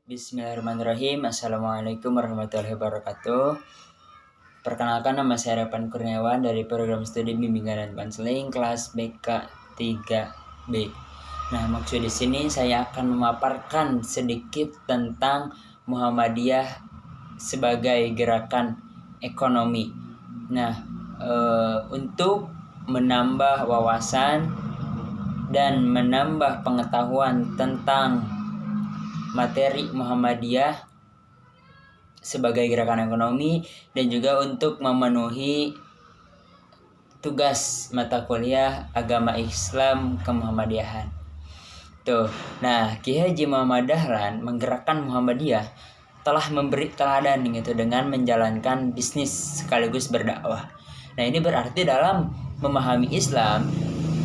Bismillahirrahmanirrahim. Assalamualaikum warahmatullahi wabarakatuh. Perkenalkan, nama saya Repan Kurniawan dari program studi bimbingan dan konseling kelas BK 3B. Nah, maksud di sini saya akan memaparkan sedikit tentang Muhammadiyah sebagai gerakan ekonomi. Nah, untuk menambah wawasan dan menambah pengetahuan tentang materi Muhammadiyah sebagai gerakan ekonomi dan juga untuk memenuhi tugas mata kuliah agama Islam kemuhammadiyahan. Tuh. Nah, Kiai Haji Muhammad Dahlan menggerakkan Muhammadiyah telah memberi teladan gitu dengan menjalankan bisnis sekaligus berdakwah. Nah, ini berarti dalam memahami Islam,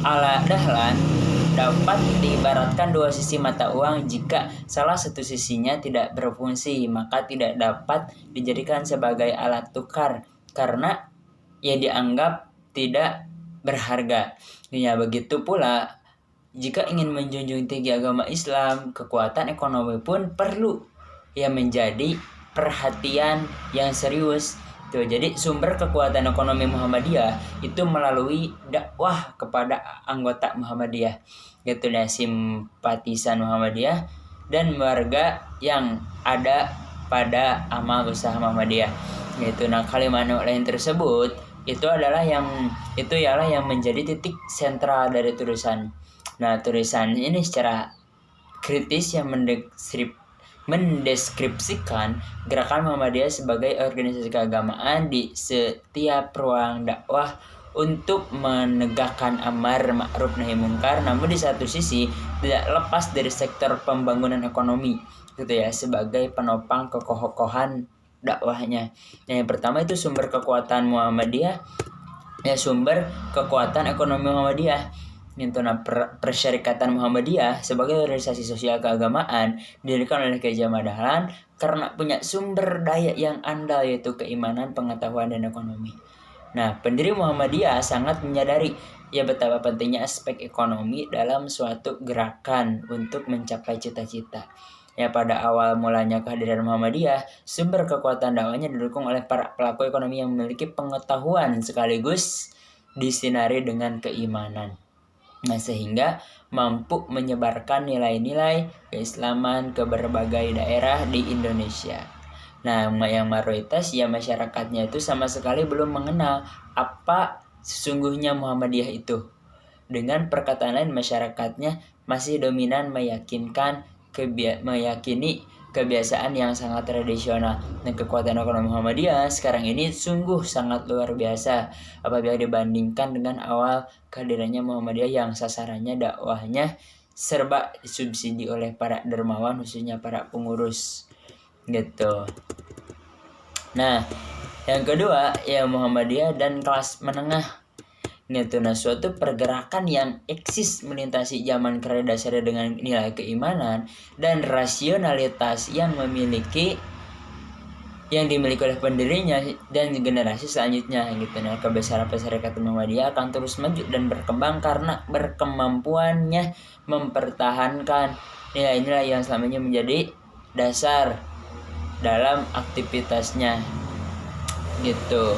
ala Dahlan dapat diibaratkan dua sisi mata uang. Jika salah satu sisinya tidak berfungsi, maka tidak dapat dijadikan sebagai alat tukar karena ia dianggap tidak berharga. Ya, begitu pula jika ingin menjunjung tinggi agama Islam, kekuatan ekonomi pun perlu yang menjadi perhatian yang serius. Tuh, jadi sumber kekuatan ekonomi Muhammadiyah itu melalui dakwah kepada anggota Muhammadiyah, gitu ya, simpatisan Muhammadiyah dan warga yang ada pada amal usaha Muhammadiyah. Gitu. Nah, kalimat lain tersebut ialah yang menjadi titik sentral dari tulisan. Nah, tulisan ini secara kritis yang mendeskripsikan gerakan Muhammadiyah sebagai organisasi keagamaan di setiap ruang dakwah untuk menegakkan amar ma'ruf nahi munkar, namun di satu sisi tidak lepas dari sektor pembangunan ekonomi, gitu ya, sebagai penopang kekokohan dakwahnya. Yang pertama itu sumber kekuatan Muhammadiyah, sumber kekuatan ekonomi Muhammadiyah. Persyarikatan Muhammadiyah sebagai organisasi sosial keagamaan didirikan oleh Kiai Haji Muhammad Dahlan karena punya sumber daya yang andal, yaitu keimanan, pengetahuan, dan ekonomi. Nah, pendiri Muhammadiyah sangat menyadari betapa pentingnya aspek ekonomi dalam suatu gerakan untuk mencapai cita-cita. Pada awal mulanya kehadiran Muhammadiyah, sumber kekuatan dakwahnya didukung oleh para pelaku ekonomi yang memiliki pengetahuan sekaligus disinari dengan keimanan. Nah, sehingga mampu menyebarkan nilai-nilai keislaman ke berbagai daerah di Indonesia. Nah, yang mayoritas masyarakatnya itu sama sekali belum mengenal apa sesungguhnya Muhammadiyah itu. Dengan perkataan lain, masyarakatnya masih dominan meyakini kebiasaan yang sangat tradisional. Dan kekuatan ekonomi Muhammadiyah sekarang ini sungguh sangat luar biasa apabila dibandingkan dengan awal kehadirannya Muhammadiyah yang sasarannya dakwahnya serba disubsidi oleh para dermawan, khususnya para pengurus, gitu. Nah, yang kedua Muhammadiyah dan kelas menengah, gitu. Nah, suatu pergerakan yang eksis melintasi zaman kera dasarnya dengan nilai keimanan dan rasionalitas yang dimiliki oleh pendirinya dan generasi selanjutnya, gitu. Nah, kebesaran persyarikatan Muhammadiyah akan terus maju dan berkembang karena berkemampuannya mempertahankan nilai-nilai yang selamanya menjadi dasar dalam aktivitasnya, gitu.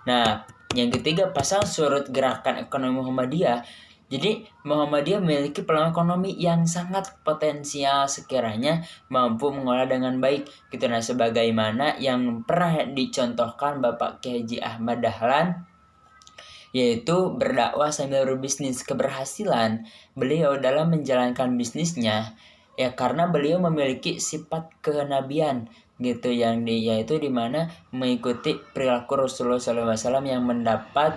Nah, yang ketiga, pasang surut gerakan ekonomi Muhammadiyah. Jadi, Muhammadiyah memiliki peluang ekonomi yang sangat potensial sekiranya mampu mengolah dengan baik, gitu. Nah, sebagaimana yang pernah dicontohkan Bapak Kiai Haji Ahmad Dahlan, yaitu berdakwah sambil berbisnis. Keberhasilan beliau dalam menjalankan bisnisnya karena beliau memiliki sifat kenabian, gitu, yaitu di mana mengikuti perilaku Rasulullah SAW yang mendapat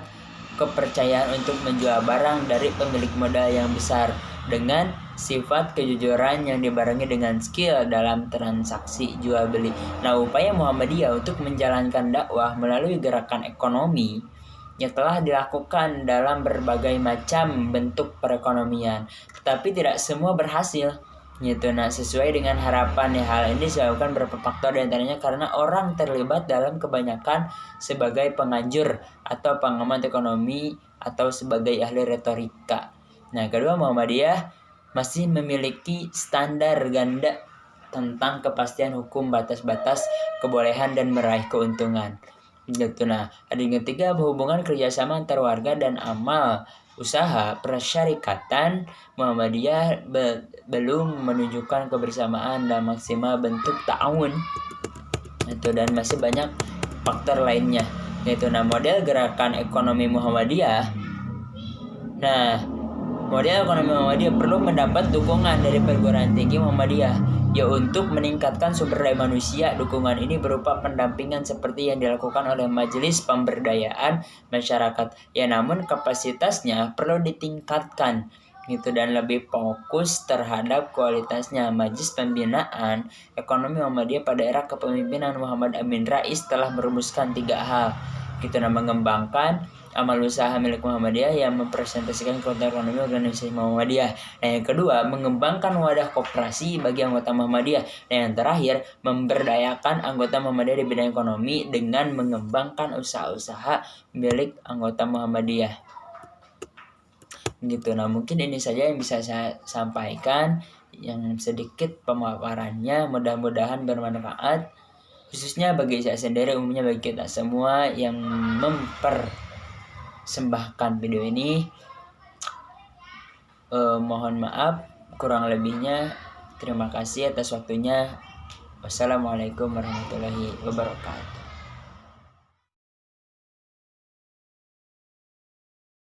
kepercayaan untuk menjual barang dari pemilik modal yang besar dengan sifat kejujuran yang dibarengi dengan skill dalam transaksi jual beli. Nah, upaya Muhammadiyah untuk menjalankan dakwah melalui gerakan ekonomi telah dilakukan dalam berbagai macam bentuk perekonomian, tetapi tidak semua berhasil, gitu. Nah, sesuai dengan harapan hal ini disebabkan beberapa faktor, diantaranya karena orang terlibat dalam kebanyakan sebagai penganjur atau pengamat ekonomi atau sebagai ahli retorika. Nah, kedua, Muhammadiyah masih memiliki standar ganda tentang kepastian hukum, batas-batas kebolehan dan meraih keuntungan. Gitu. Nah, ada yang ketiga, hubungan kerjasama antar warga dan amal usaha persyarikatan Muhammadiyah belum menunjukkan kebersamaan dan maksimal bentuk ta'awun. Itu dan masih banyak faktor lainnya. Yaitu model gerakan ekonomi Muhammadiyah. Nah, model ekonomi Muhammadiyah perlu mendapat dukungan dari perguruan tinggi Muhammadiyah ya untuk meningkatkan sumber daya manusia. Dukungan ini berupa pendampingan seperti yang dilakukan oleh Majelis Pemberdayaan Masyarakat. Ya namun kapasitasnya perlu ditingkatkan gitu dan lebih fokus terhadap kualitasnya. Majelis Pembinaan Ekonomi Muhammadiyah pada era kepemimpinan Muhammad Amin Rais telah merumuskan 3 hal gitu, mengembangkan amal usaha milik Muhammadiyah yang mempresentasikan kekuatan ekonomi organisasi Muhammadiyah. Nah, yang kedua, mengembangkan wadah koperasi bagi anggota Muhammadiyah. Dan yang terakhir, memberdayakan anggota Muhammadiyah di bidang ekonomi dengan mengembangkan usaha-usaha milik anggota Muhammadiyah. Gitu. Nah, mungkin ini saja yang bisa saya sampaikan, yang sedikit pemaparannya, mudah-mudahan bermanfaat khususnya bagi saya sendiri, umumnya bagi kita semua yang mempersembahkan video ini. Mohon maaf kurang lebihnya. Terima kasih atas waktunya. Wassalamualaikum warahmatullahi wabarakatuh.